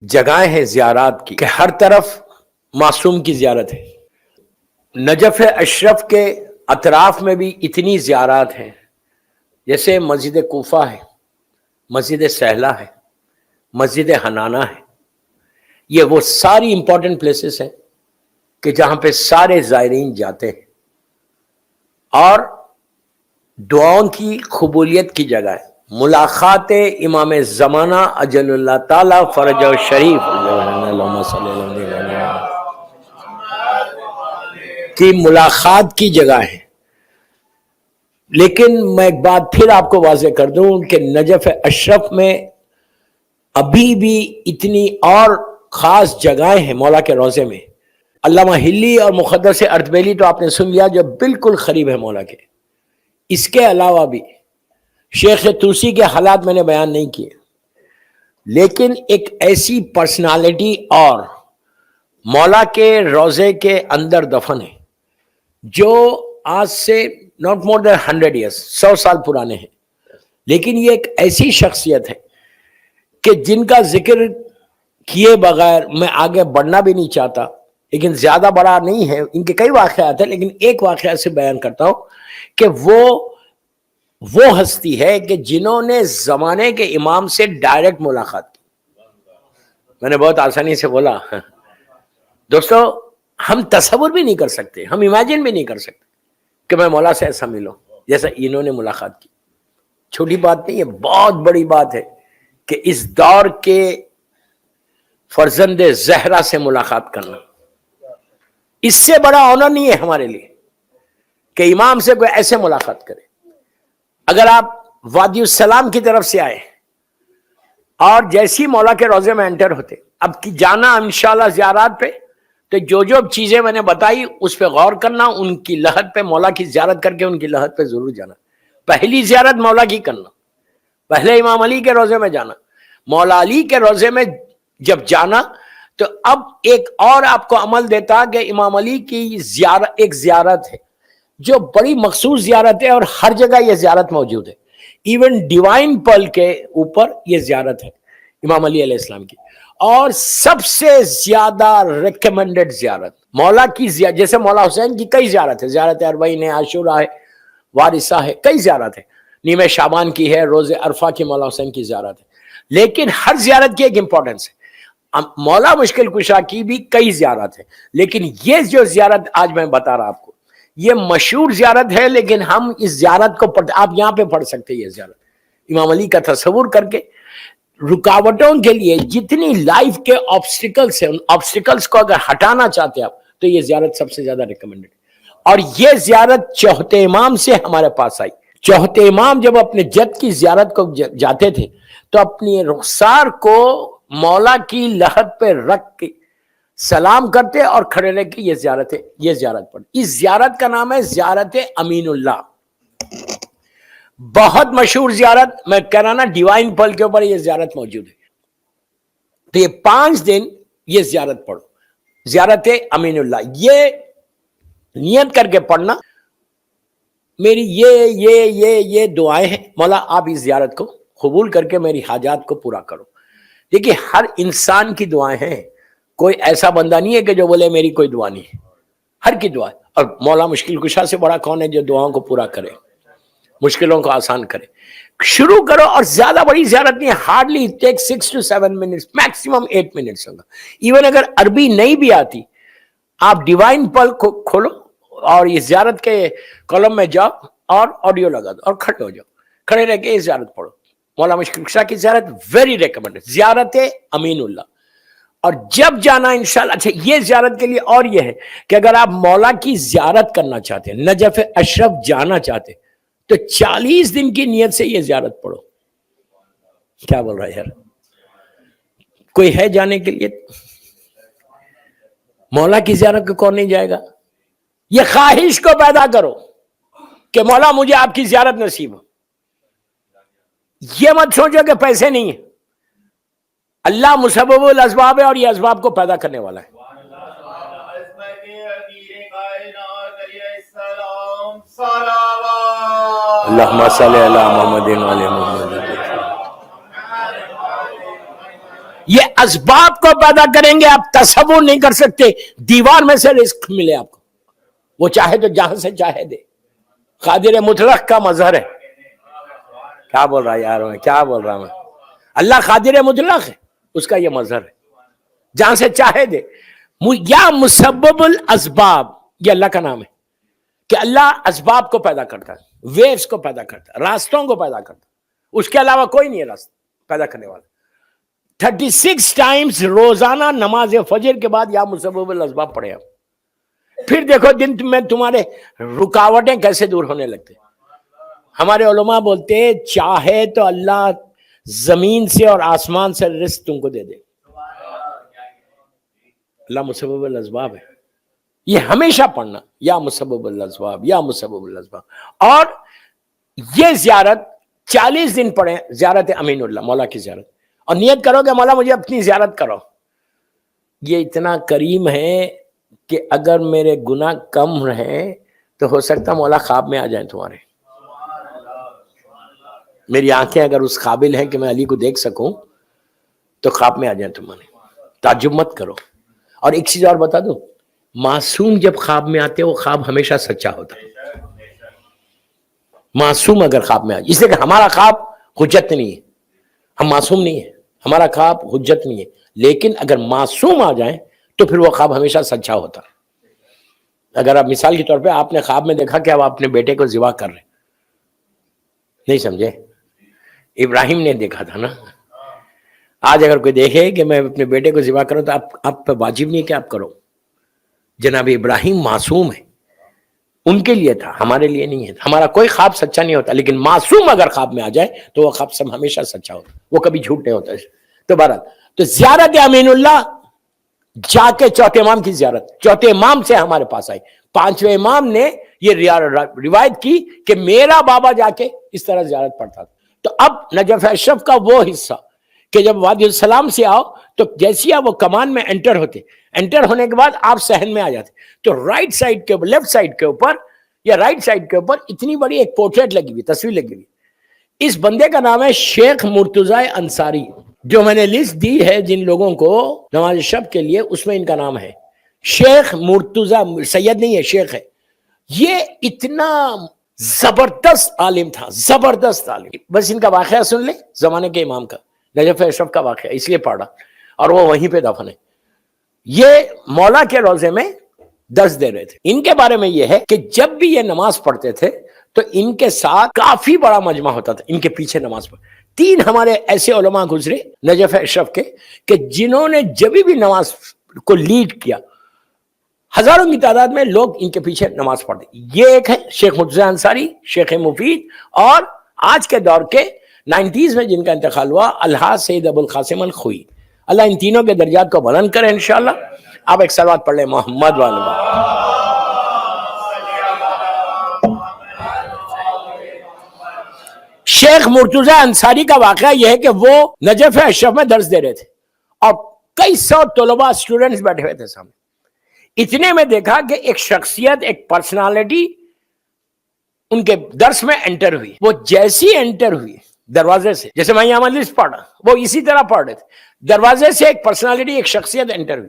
جگہیں ہیں زیارات کی کہ ہر طرف معصوم کی زیارت ہے۔ نجف اشرف کے اطراف میں بھی اتنی زیارات ہیں، جیسے مسجد کوفہ ہے، مسجد سہلہ ہے، مسجد حنانہ ہے۔ یہ وہ ساری امپورٹنٹ پلیسز ہیں کہ جہاں پہ سارے زائرین جاتے ہیں اور دعاؤں کی قبولیت کی جگہ ہے۔ ملاقات امام زمانہ اجل اللہ تعالی فرج و شریف کی ملاقات کی جگہ ہے۔ لیکن میں ایک بات پھر آپ کو واضح کر دوں کہ نجف اشرف میں ابھی بھی اتنی اور خاص جگہیں ہیں مولا کے روضے میں۔ علامہ ہلی اور مقدس اردبیلی تو آپ نے سن لیا جو بالکل قریب ہے مولا کے۔ اس کے علاوہ بھی شیخ توسی کے حالات میں نے بیان نہیں کیے، لیکن ایک ایسی پرسنالٹی اور مولا کے روضے کے اندر دفن ہے جو آج سے ناٹ مور دین 100 ایئرس، 100 سال پرانے ہیں، لیکن یہ ایک ایسی شخصیت ہے کہ جن کا ذکر کیے بغیر میں آگے بڑھنا بھی نہیں چاہتا، لیکن زیادہ بڑا نہیں ہے، ان کے کئی واقعات ہیں، لیکن ایک واقعہ سے بیان کرتا ہوں کہ وہ ہستی ہے کہ جنہوں نے زمانے کے امام سے ڈائریکٹ ملاقات کی۔ میں نے بہت آسانی سے بولا دوستو، ہم تصور بھی نہیں کر سکتے، ہم امیجن بھی نہیں کر سکتے کہ میں مولا سے ایسا ملوں جیسا انہوں نے ملاقات کی۔ چھوٹی بات نہیں ہے، بہت بڑی بات ہے کہ اس دور کے فرزند زہرا سے ملاقات کرنا، اس سے بڑا آنر نہیں ہے ہمارے لیے کہ امام سے کوئی ایسے ملاقات کرے۔ اگر آپ وادی السلام کی طرف سے آئے اور جیسی مولا کے روضے میں انٹر ہوتے، اب کی جانا انشاءاللہ زیارات پہ، تو جو چیزیں میں نے بتائی اس پہ غور کرنا، ان کی لحد پہ مولا کی زیارت کر کے ان کی لحد پہ ضرور جانا۔ پہلی زیارت مولا کی کرنا، پہلے امام علی کے روضے میں جانا، مولا علی کے روضے میں جب جانا تو اب ایک اور آپ کو عمل دیتا کہ امام علی کی ایک زیارت ہے جو بڑی مخصوص زیارت ہے، اور ہر جگہ یہ زیارت موجود ہے، ایون ڈیوائن پل کے اوپر یہ زیارت ہے امام علی علیہ السلام کی، اور سب سے زیادہ ریکمنڈڈ زیارت مولا کی جیسے مولا حسین کی کئی زیارت ہے، زیارت اربعین ہے، عاشورہ ہے، وارثہ ہے، کئی زیارت ہے، نیمہ شعبان کی ہے، روز عرفہ کی مولا حسین کی زیارت ہے، لیکن ہر زیارت کی ایک امپورٹنس ہے۔ مولا مشکل کشا کی بھی کئی زیارت ہے، لیکن یہ جو زیارت آج میں بتا رہا آپ کو، یہ مشہور زیارت ہے، لیکن ہم اس زیارت کو آپ یہاں پہ پڑھ سکتے ہیں۔ یہ زیارت امام علی کا تصور کر کے رکاوٹوں کے لیے جتنی لائف کے آبسٹیکلز ہیں، ان آبسٹیکلز کو اگر ہٹانا چاہتے ہیں آپ، تو یہ زیارت سب سے زیادہ ریکمنڈڈ ہے۔ اور یہ زیارت چوہتے امام سے ہمارے پاس آئی۔ چوہتے امام جب اپنے جد کی زیارت کو جاتے تھے تو اپنی رخسار کو مولا کی لحد پہ رکھ کے سلام کرتے اور کھڑے رہ کے یہ زیارت پڑھ۔ اس زیارت کا نام ہے زیارت امین اللہ، بہت مشہور زیارت، میں کہہ رہا نا ڈیوائن پل کے اوپر یہ زیارت موجود ہے۔ تو یہ 5 دن یہ زیارت پڑھو، زیارت امین اللہ، یہ نیت کر کے پڑھنا میری یہ دعائیں ہیں، مولا آپ اس زیارت کو قبول کر کے میری حاجات کو پورا کرو۔ دیکھیے ہر انسان کی دعائیں ہیں، کوئی ایسا بندہ نہیں ہے کہ جو بولے میری کوئی دعا نہیں ہے، ہر کی دعا ہے۔ اور مولا مشکل کشا سے بڑا کون ہے جو دعاؤں کو پورا کرے، مشکلوں کو آسان کرے۔ شروع کرو، اور زیادہ بڑی زیارت نہیں ہے، hardly take 6 to 7 minutes, maximum 8 minutes ہوگا۔ ایون اگر عربی نہیں بھی آتی، آپ ڈیوائن پل کو کھولو اور یہ زیارت کے کالم میں جاؤ اور آڈیو لگا دو اور کھڑے ہو جاؤ، کھڑے رہ کے یہ زیارت پڑھو۔ مولا مشکل کشا کی زیارت ویری ریکمنڈڈ، زیارت امین اللہ۔ اور جب جانا انشاءاللہ، اچھا یہ زیارت کے لیے اور یہ ہے کہ اگر آپ مولا کی زیارت کرنا چاہتے ہیں، نجف اشرف جانا چاہتے ہیں، تو 40 دن کی نیت سے یہ زیارت پڑھو۔ کیا بول رہا ہے یار؟ کوئی ہے جانے کے لیے؟ مولا کی زیارت کو کون نہیں جائے گا؟ یہ خواہش کو پیدا کرو کہ مولا مجھے آپ کی زیارت نصیب ہو۔ یہ مت سوچو کہ پیسے نہیں ہیں، اللہ مسبب الاسباب ہے اور یہ اسباب کو پیدا کرنے والا ہے۔ اللہم صلی علی محمد وعلی محمد۔ یہ اسباب کو پیدا کریں گے. آپ تصور نہیں کر سکتے دیوار میں سے رزق ملے آپ کو. وہ چاہے تو جہاں سے چاہے دے. قادر مطلق کا مظہر ہے. کیا بول رہا ہے یار میں, کیا بول رہا ہوں میں. اللہ قادر مطلق ہے, اس کا یہ مظہر ہے, جہاں سے چاہے دے. یا مسبب الاسباب, یہ اللہ کا نام ہے کہ اللہ اسباب کو پیدا کرتا ہے, ویوز کو پیدا کرتا ہے, راستوں کو پیدا کرتا ہے. اس کے علاوہ کوئی نہیں ہے راستہ پیدا کرنے والا. 36 ٹائمز روزانہ نماز فجر کے بعد یا مسبب الاسباب پڑھے آپ. پھر دیکھو دن میں تمہارے رکاوٹیں کیسے دور ہونے لگتے. ہمارے علماء بولتے ہیں چاہے تو اللہ زمین سے اور آسمان سے رزق تم کو دے دے. اللہ مسبب الاسباب ہے. یہ ہمیشہ پڑھنا, یا مسبب الاسباب, یا مسبب الاسباب. اور یہ زیارت 40 دن پڑھیں, زیارت امین اللہ, مولا کی زیارت, اور نیت کرو کہ مولا مجھے اپنی زیارت کرو. یہ اتنا کریم ہے کہ اگر میرے گناہ کم رہیں تو ہو سکتا مولا خواب میں آ جائیں تمہارے. میری آنکھیں اگر اس قابل ہیں کہ میں علی کو دیکھ سکوں تو خواب میں آ جائیں تمہارے. تعجب مت کرو. اور ایک چیز اور بتا دوں, معصوم جب خواب میں آتے وہ خواب ہمیشہ سچا ہوتا ہے. معصوم اگر خواب میں آ جائے, اس لیے کہ ہمارا خواب حجت نہیں ہے, ہم معصوم نہیں ہیں, ہمارا خواب حجت نہیں ہے, لیکن اگر معصوم آ جائیں تو پھر وہ خواب ہمیشہ سچا ہوتا ہے. اگر آپ مثال کے طور پہ آپ نے خواب میں دیکھا کہ آپ اپنے بیٹے کو ذبح کر رہے, نہیں سمجھے, ابراہیم نے دیکھا تھا نا. آج اگر کوئی دیکھے کہ میں اپنے بیٹے کو ذبح کروں تو آپ پہ واجب نہیں کہ آپ کرو. جناب ابراہیم معصوم ہے, ان کے لیے تھا, ہمارے لیے نہیں ہے. ہمارا کوئی خواب سچا نہیں ہوتا, لیکن معصوم اگر خواب میں آ جائے تو وہ خواب سب ہمیشہ سچا ہوتا, وہ کبھی جھوٹ نہیں ہوتا. تو بہرحال تو زیارت امین اللہ, جا کے چوتھے امام کی زیارت, چوتھے امام سے ہمارے پاس آئی. پانچویں امام نے یہ روایت کی کہ میرا بابا جا کے اس طرح زیارت پڑھتا تھا. تو اب نجف اشرف کا وہ حصہ کہ جب وادی السلام سے آؤ تو جیسی آپ وہ کمان میں انٹر ہوتے, انٹر ہونے کے بعد آپ صحن میں آ جاتے, تو رائٹ سائڈ کے اوپر, لیفٹ سائڈ کے اوپر یا رائٹ سائڈ کے اوپر اتنی بڑی ایک پورٹریٹ لگی ہوئی, تصویر لگی ہوئی. اس بندے کا نام ہے شیخ مرتضی انصاری. جو میں نے لسٹ دی ہے جن لوگوں کو نماز شب کے لیے, اس میں ان کا نام ہے شیخ مرتضی, سید نہیں ہے, شیخ ہے. یہ اتنا زبردست عالم تھا, زبردست عالم. بس ان کا واقعہ سن لیں, زمانے کے امام کا, نجف اشرف کا واقعہ, اس لیے پڑھا, اور وہ وہیں پہ دفن ہے. یہ مولا کے روزے میں درس دے رہے تھے. ان کے بارے میں یہ ہے کہ جب بھی یہ نماز پڑھتے تھے تو ان کے ساتھ کافی بڑا مجمع ہوتا تھا, ان کے پیچھے نماز پڑھ. 3 ہمارے ایسے علماء گزرے نجف اشرف کے کہ جنہوں نے جب بھی نماز کو لیڈ کیا, ہزاروں کی تعداد میں لوگ ان کے پیچھے نماز پڑھتے. یہ ایک ہے شیخ مرتضی انصاری, شیخ مفید, اور آج کے دور کے 90s میں جن کا انتقال ہوا الحاج سید ابو القاسم الخوئی. اللہ ان تینوں کے درجات کو بلند کرے انشاءاللہ. آپ ایک صلوات پڑھ لیں محمد والے. شیخ مرتضی انصاری کا واقعہ یہ ہے کہ وہ نجف اشرف میں درس دے رہے تھے اور کئی سو طلباء اسٹوڈنٹس بیٹھے ہوئے تھے سامنے. اتنے میں دیکھا کہ ایک شخصیت, ایک پرسنالٹی ان کے درس میں انٹر ہوئی. وہ جیسی انٹر ہوئی دروازے سے, جیسے میں یہاں لسٹ پڑھا, وہ اسی طرح پڑھ رہے تھے. دروازے سے ایک پرسنالٹی, ایک شخصیت انٹر ہوئی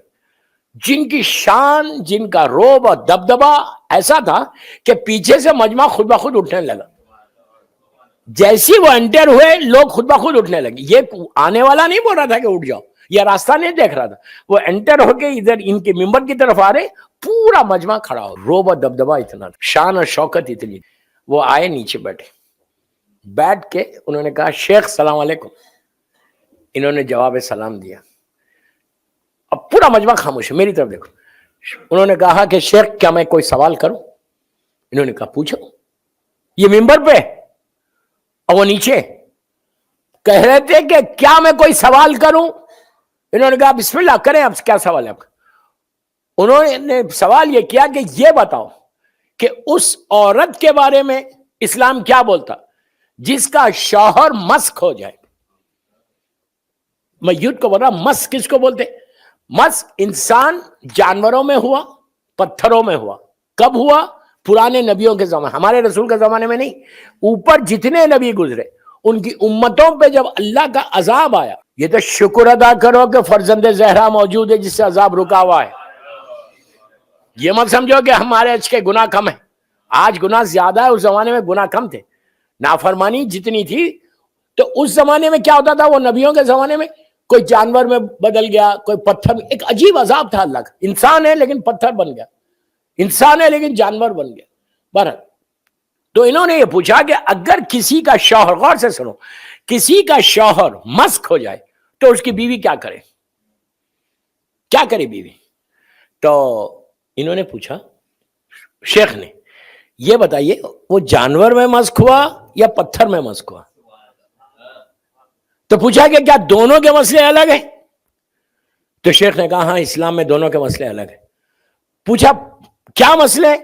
جن کی شان, جن کا روب اور دبدبا ایسا تھا کہ پیچھے سے مجمع خود بخود اٹھنے لگا. جیسی وہ انٹر ہوئے لوگ خود بخود اٹھنے لگے. یہ آنے والا نہیں بول رہا تھا کہ اٹھ جاؤ, یا راستہ نہیں دیکھ رہا تھا, وہ انٹر ہو کے ادھر ان کے ممبر کی طرف آ رہے, پورا مجمع کھڑا ہو. روب اور دبدبا اتنا تھا, شان اور شوکت اتنی. وہ آئے, نیچے بیٹھے, بیٹھ کے انہوں نے کہا شیخ سلام علیکم. انہوں نے جواب سلام دیا. اب پورا مجمع خاموش ہے, میری طرف دیکھو. انہوں نے کہا کہ شیخ کیا میں کوئی سوال کروں؟ انہوں نے کہا پوچھو. یہ ممبر پہ اور وہ نیچے کہہ رہے تھے کہ کیا میں کوئی سوال کروں؟ انہوں نے کہا بسم اللہ کریں, اب کیا سوال ہے آپ کا؟ انہوں نے سوال یہ کیا کہ یہ بتاؤ کہ اس عورت کے بارے میں اسلام کیا بولتا جس کا شوہر مسک ہو جائے. میں یوتھ کو بول رہا, مسک کس کو بولتے؟ مسک انسان جانوروں میں ہوا, پتھروں میں ہوا. کب ہوا؟ پرانے نبیوں کے زمانے, ہمارے رسول کے زمانے میں نہیں. اوپر جتنے نبی گزرے ان کی امتوں پہ جب اللہ کا عذاب آیا, یہ تو شکر ادا کرو کہ فرزند زہرا موجود ہے جس سے عذاب رکا ہوا ہے. یہ مت سمجھو کہ ہمارے اچ کے گناہ کم ہیں. آج گناہ زیادہ ہے، اس زمانے میں گناہ کم تھے. نافرمانی جتنی تھی تو اس زمانے میں کیا ہوتا تھا، وہ نبیوں کے زمانے میں کوئی جانور میں بدل گیا، کوئی پتھر میں. ایک عجیب عذاب تھا اللہ کا. انسان ہے لیکن پتھر بن گیا، انسان ہے لیکن جانور بن گیا. بہرحال تو انہوں نے یہ پوچھا کہ اگر کسی کا شوہر، غور سے سنو، کسی کا شوہر مسخ ہو جائے تو اس کی بیوی کیا کرے؟ کیا کرے بیوی؟ تو انہوں نے پوچھا شیخ نے، یہ بتائیے وہ جانور میں مسخ ہوا یا پتھر میں مسخ ہوا؟ تو پوچھا کہ کیا دونوں کے مسئلے الگ ہیں؟ تو شیخ نے کہا ہاں، اسلام میں دونوں کے مسئلے الگ ہیں. پوچھا کیا مسئلے؟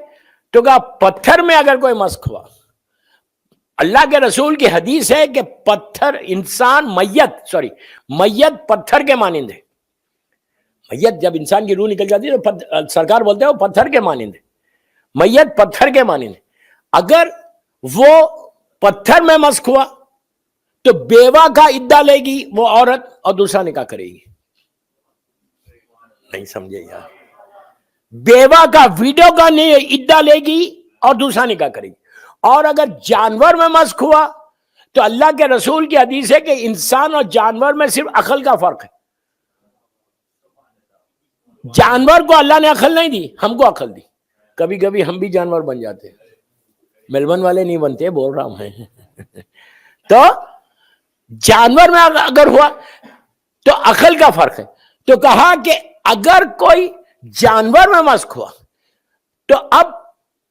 تو کہا پتھر میں اگر کوئی مسخ ہوا، اللہ کے رسول کی حدیث ہے کہ پتھر انسان میت پتھر کے مانند ہے. میت جب انسان کی روح نکل جاتی ہے تو سرکار بولتے ہیں وہ پتھر کے مانند ہے. میت پتھر کے مانند ہے. اگر وہ پتھر میں مسخ ہوا تو بیوہ کا عدہ لے گی وہ عورت اور دوسرا نکاح کرے گی. نہیں سمجھے یار؟ بیوہ کا ویڈیو کا عدہ لے گی اور دوسرا نکاح کرے گی. اور اگر جانور میں مسخ ہوا تو اللہ کے رسول کی حدیث ہے کہ انسان اور جانور میں صرف عقل کا فرق ہے. جانور کو اللہ نے عقل نہیں دی، ہم کو عقل دی. کبھی کبھی ہم بھی جانور بن جاتے ہیں. میلبورن والے نہیں بنتے، بول رہا ہوں میں. تو جانور میں اگر ہوا تو عقل کا فرق ہے. تو کہا کہ اگر کوئی جانور میں مسخ ہوا تو اب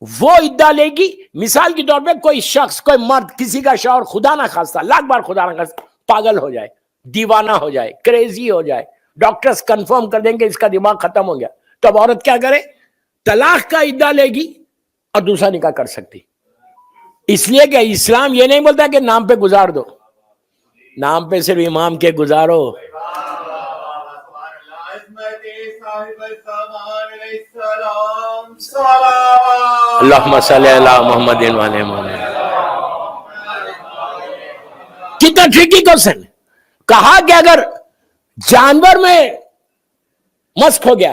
وہ عدہ لے گی. مثال کے طور پہ کوئی شخص، کوئی مرد، کسی کا شوہر خدا نہ خواستہ، لاکھ بار خدا نہ خواستہ پاگل ہو جائے، دیوانہ ہو جائے، کریزی ہو جائے، ڈاکٹرز کنفرم کر دیں کہ اس کا دماغ ختم ہو گیا، تو اب عورت کیا کرے؟ طلاق کا عدہ لے گی اور دوسرا نکاح کر سکتی. اس لیے کہ اسلام یہ نہیں بولتا کہ نام پہ گزار دو، نام پہ صرف امام کے گزارو. اللہم صلی علی محمد وعلی محمد. کتنا ٹرکی کوسچن. کہا کہ اگر جانور میں مسخ ہو گیا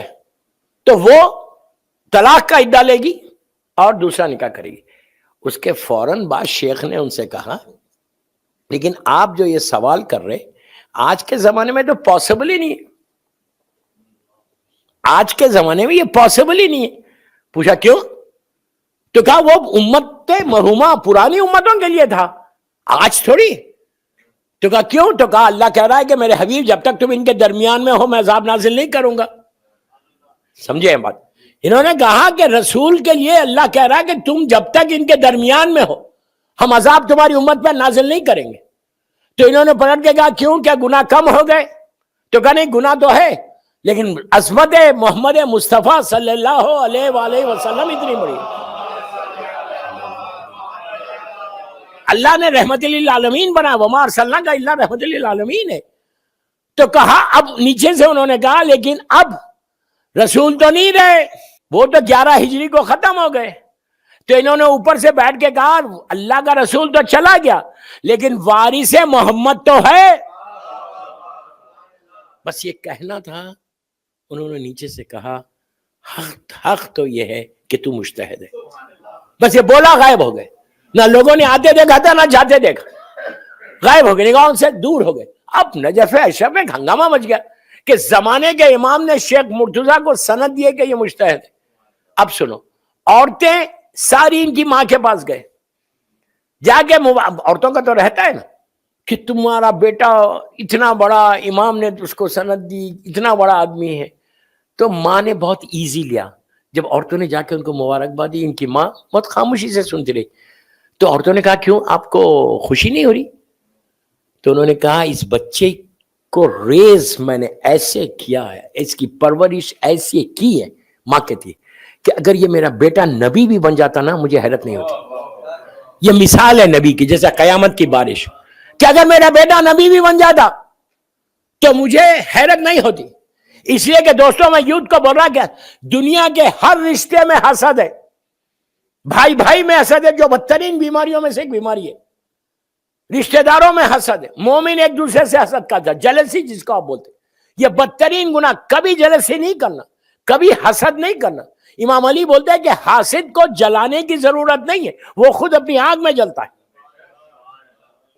تو وہ طلاق کا عدہ لے گی اور دوسرا نکاح کرے گی. اس کے فوراً بعد شیخ نے ان سے کہا لیکن آپ جو یہ سوال کر رہے آج کے زمانے میں تو پاسبل ہی نہیں ہے. آج کے زمانے میں یہ پاسبل ہی نہیں ہے. پوچھا کیوں؟ تو کہا وہ امت مرحومہ پرانی امتوں کے لیے تھا، آج تھوڑی. تو کہا کیوں؟ تو کہا اللہ کہہ رہا ہے کہ میرے حبیب جب تک تم ان کے درمیان میں ہو میں عذاب نازل نہیں کروں گا. سمجھے بات؟ انہوں نے کہا کہ رسول کے لیے اللہ کہہ رہا ہے کہ تم جب تک ان کے درمیان میں ہو ہم عذاب تمہاری امت پہ نازل نہیں کریں گے. تو انہوں نے پلٹ کے کہا کیوں، کیا گناہ کم ہو گئے؟ تو کہا نہیں، گناہ تو ہے لیکن عظمت محمد مصطفیٰ صلی اللہ علیہ وآلہ وسلم اتنی بڑی. اللہ نے رحمت للعالمین بنا، وما ارسلناک الا رحمت للعالمین ہے. تو کہا اب نیچے سے انہوں نے کہا لیکن اب رسول تو نہیں رہے، وہ تو 11 ہجری کو ختم ہو گئے. تو انہوں نے اوپر سے بیٹھ کے کہا اللہ کا رسول تو چلا گیا لیکن وارث محمد تو ہے. بس یہ کہنا تھا. انہوں نے نیچے سے کہا حق تو یہ ہے کہ تو مجتہد ہے. بس یہ بولا، غائب ہو گئے. نہ لوگوں نے آتے دیکھا تھا نہ جاتے دیکھا، غائب ہو گئے، نگاہوں سے دور ہو گئے. اب نجف اشرف میں ہنگامہ مچ گیا کہ زمانے کے امام نے شیخ مرتضیٰ کو سند دیے کہ یہ مجتہد ہے. اب سنو، عورتیں ساری ان کی ماں کے پاس گئے، جا کے عورتوں کا تو رہتا ہے نا کہ تمہارا بیٹا اتنا بڑا امام نے اس کو سند دی، اتنا بڑا آدمی ہے. تو ماں نے بہت ایزی لیا. جب عورتوں نے جا کے ان کو مبارکباد دی، ان کی ماں بہت خاموشی سے سنتی رہی. تو عورتوں نے کہا کیوں، آپ کو خوشی نہیں ہو رہی؟ تو انہوں نے کہا اس بچے کو ریز میں نے ایسے کیا ہے، اس کی پرورش ایسی کی ہے، ماں کہتی ہے کہ اگر یہ میرا بیٹا نبی بھی بن جاتا نا مجھے حیرت نہیں ہوتی. یہ مثال ہے نبی کی، جیسے قیامت کی بارش، کہ اگر میرا بیٹا نبی بھی بن جاتا تو مجھے حیرت نہیں ہوتی. اس لیے کہ دوستوں میں یوتھ کو بول رہا کہ دنیا کے ہر رشتے میں حسد ہے، بھائی بھائی میں حسد ہے، جو بدترین بیماریوں میں سے ایک بیماری ہے. رشتہ داروں میں حسد ہے، مومن ایک دوسرے سے حسد کرتا ہے، جلسی جس کو آپ بولتے ہیں، یہ بدترین گناہ، کبھی جلسی نہیں کرنا، کبھی حسد نہیں کرنا۔ امام علی بولتے ہیں کہ حاسد کو جلانے کی ضرورت نہیں ہے، وہ خود اپنی آگ میں جلتا ہے۔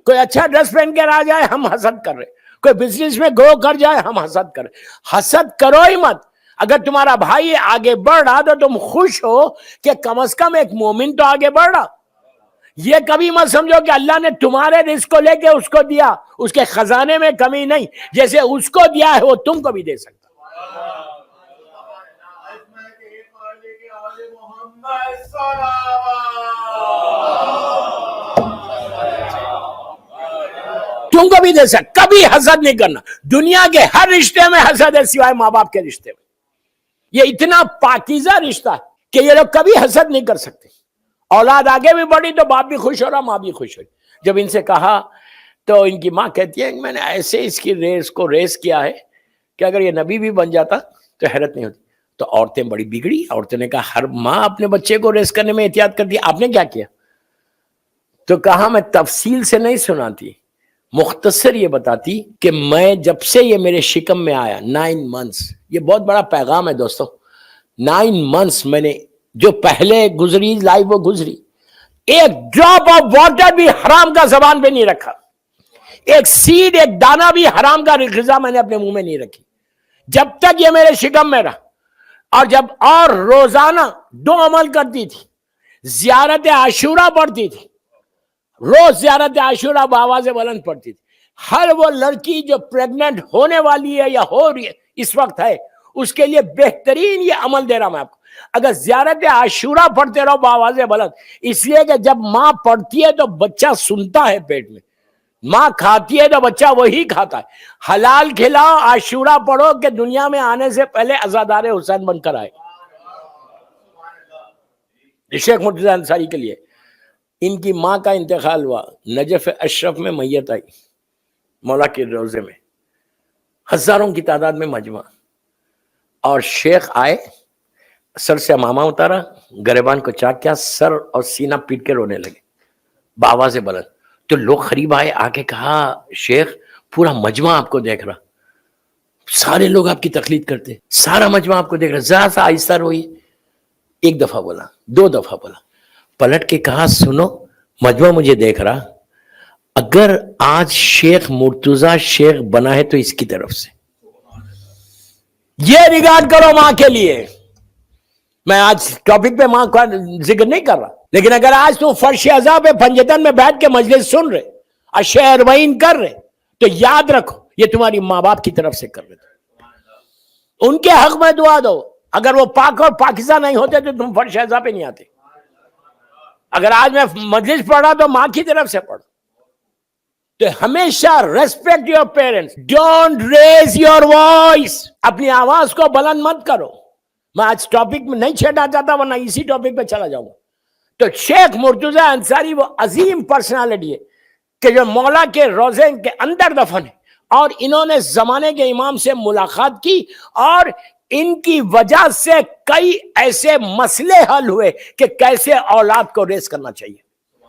کوئی اچھا ڈریس پہن کے آ جائے ہم حسد کر رہے، کوئی بزنس میں گرو کر جائے ہم حسد کر رہے۔ حسد کرو ہی مت۔ اگر تمہارا بھائی آگے بڑھ رہا تو تم خوش ہو کہ کم از کم ایک مومن تو آگے بڑھ رہا۔ یہ کبھی مت سمجھو کہ اللہ نے تمہارے رزق کو لے کے اس کو دیا، اس کے خزانے میں کمی نہیں، جیسے اس کو دیا ہے وہ تم کو بھی دے سکتا۔ تم کو بھی دے سکتا۔ کبھی حسد نہیں کرنا۔ دنیا کے ہر رشتے میں حسد ہے سوائے ماں باپ کے رشتے میں۔ یہ اتنا پاکیزہ رشتہ ہے کہ یہ لوگ کبھی حسد نہیں کر سکتے۔ اولاد آگے بھی بڑھی تو باپ بھی خوش ہو رہا، ماں بھی خوش ہو رہی۔ جب ان سے کہا تو ان کی ماں کہتی ہے میں نے ایسے اس کی ریس کیا ہے کہ اگر یہ نبی بھی بن جاتا تو حیرت نہیں ہوتی۔ تو عورتیں بڑی بگڑی، عورتوں نے کہا ہر ماں اپنے بچے کو ریس کرنے میں احتیاط کرتی، آپ نے کیا کیا؟ تو کہا میں تفصیل سے نہیں سناتی، مختصر یہ بتاتی کہ میں جب سے یہ میرے شکم میں آیا 9 months، یہ بہت بڑا پیغام ہے دوستو، 9 months میں نے جو پہلے گزری لائف وہ گزری، ایک ڈراپ آف واٹر بھی حرام کا زبان پہ نہیں رکھا، ایک سیڈ ایک دانہ بھی حرام کا غذا میں نے اپنے منہ میں نہیں رکھی جب تک یہ میرے شکم میں رہا۔ اور روزانہ 2 عمل کرتی تھی، زیارت عاشورہ پڑھتی تھی، روز زیارت عاشورہ بآواز بلند پڑھتی تھی۔ ہر وہ لڑکی جو پریگننٹ ہونے والی ہے یا ہو رہی ہے اس وقت ہے، اس کے لیے بہترین یہ عمل دے رہا میں آپ کو۔ اگر زیارت عاشورہ پڑھتے رہو بآواز بلند، اس لیے کہ جب ماں پڑھتی ہے تو بچہ سنتا ہے پیٹ میں، ماں کھاتی ہے تو بچہ وہی کھاتا ہے۔ حلال کھلاؤ، عاشورہ پڑھو کہ دنیا میں آنے سے پہلے عزادار حسین بن کر آئے۔ شیخ مرتضیٰ انصاری کے لیے ان کی ماں کا انتقال ہوا، نجف اشرف میں میت آئی، مولا کے روزے میں، ہزاروں کی تعداد میں مجمع، اور شیخ آئے، سر سے امامہ اتارا، گریبان کو چاک کیا، سر اور سینہ پیٹ کے رونے لگے بآواز بلند۔ تو لوگ قریب آئے، آگے کہا شیخ پورا مجمع آپ کو دیکھ رہا، سارے لوگ آپ کی تقلید کرتے، سارا مجمع آپ کو دیکھ رہا، ذرا سا آہستہ روئیے۔ 1 دفعہ بولا، 2 دفعہ بولا، پلٹ کے کہا سنو مجمع مجھے دیکھ رہا، اگر آج شیخ مرتضیٰ شیخ بنا ہے تو اس کی طرف سے، یہ ریگارڈ کرو ماں کے لیے۔ میں آج ٹاپک پہ ماں کا ذکر نہیں کر رہا، لیکن اگر آج تم فرش عزا پہ پنجتن میں بیٹھ کے مجلس سن رہے، اشیاء اربعین کر رہے، تو یاد رکھو یہ تمہاری ماں باپ کی طرف سے کر رہے تھے۔ ان کے حق میں دعا دو، اگر وہ پاک اور پاکیزہ نہیں ہوتے تو تم فرش عزا پہ نہیں آتے۔ اگر آج میں مجلس پڑھ رہا تو ماں کی طرف سے پڑھ، تو ہمیشہ respect your parents, don't raise your voice, اپنی آواز کو بلند مت کرو۔ میں آج ٹاپک میں نہیں چھیڑنا چاہتا ورنہ اسی ٹاپک پہ چلا جاؤں گا۔ تو شیخ مرتضیٰ انصاری وہ عظیم پرسنالٹی ہے کہ جو مولا کے روزے کے اندر دفن ہے، اور انہوں نے زمانے کے امام سے ملاقات کی، اور ان کی وجہ سے کئی ایسے مسئلے حل ہوئے کہ کیسے اولاد کو ریس کرنا چاہیے۔